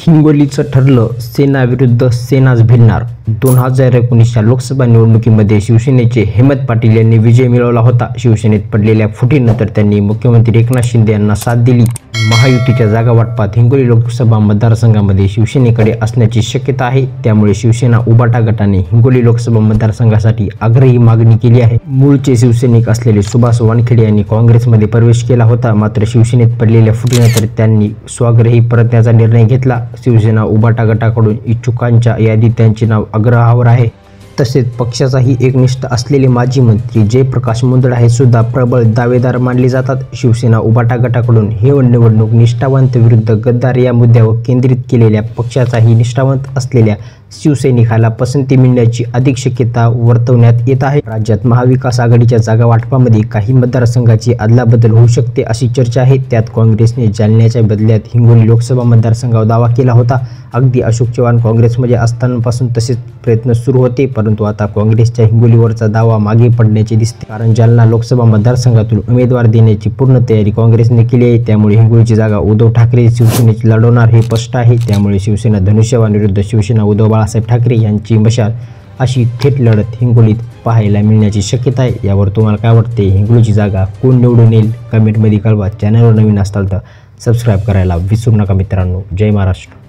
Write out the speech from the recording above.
हिंगोलीचं ठरलं, सेना विरुद्ध सेनाच भिडणार। 2019च्या लोकसभा निवडणुकीमध्ये शिवसेनेचे हेमंत पाटील यांनी विजय मिळवला होता। शिवसेनेत पडलेल्या फुटीनंतर त्यांनी मुख्यमंत्री एकनाथ शिंदे यांना साथ दिली। महायुतीच्या जागा वाटपात हिंगोली लोकसभा मतदारसंघामध्ये शिवसेनेकडे असण्याची शक्यता आहे। त्यामुळे शिवसेना उभाटा गटाने हिंगोली लोकसभा मतदारसंघासाठी आग्रही मागणी केली आहे। मूळचे शिवसैनिक असलेले सुभाष वानखेडे यांनी काँग्रेसमध्ये प्रवेश केला होता, मात्र शिवसेनेत पडलेल्या फुटीनंतर त्यांनी स्वग्रही परतण्याचा निर्णय घेतला। शिवसेना उभाटा गटाकडून इच्छुकांच्या यादीत त्यांचे नाव अग्रहावर आहे। तसेच पक्षाचाही एकनिष्ठ असलेले माजी मंत्री जयप्रकाश मुंदडा हे सुद्धा प्रबळ दावेदार मानले जातात। शिवसेना उभाटा गटाकडून ही निवडणूक निष्ठावंत विरुद्ध गद्दार या मुद्द्यावर केंद्रित केलेल्या पक्षाचाही निष्ठावंत असलेल्या शिवसैनिकाला पसंती मिळण्याची अधिक शक्यता वर्तवण्यात येत आहे। राज्यात महाविकास आघाडीच्या जागा वाटपामध्ये काही मतदारसंघाची अदलाबदल होऊ शकते अशी चर्चा आहे। त्यात काँग्रेसने जालन्याच्या बदल्यात हिंगोली लोकसभा मतदारसंघावर दावा केला होता। अगदी अशोक चव्हाण काँग्रेसमध्ये असतानापासून तसेच प्रयत्न सुरू होते, परंतु आता काँग्रेसच्या हिंगोलीवरचा दावा मागे पडण्याचे दिसते, कारण जालना लोकसभा मतदारसंघातून उमेदवार देण्याची पूर्ण तयारी काँग्रेसने केली आहे। त्यामुळे हिंगोलीची जागा उद्धव ठाकरे शिवसेनेची लढवणार हे स्पष्ट आहे। त्यामुळे शिवसेना धनुष्यबाण विरुद्ध शिवसेना उद्धव बाळासाहेब ठाकरे यांची मशाल अशी थेट लढत हिंगोलीत पाहायला मिळण्याची शक्यता आहे। यावर तुम्हाला काय वाटते? हिंगोलीची जागा कोण निवडून येईल? कमेंटमध्ये कळवा। चॅनलवर नवीन असाल तर सबस्क्राईब करायला विसरू नका मित्रांनो। जय महाराष्ट्र।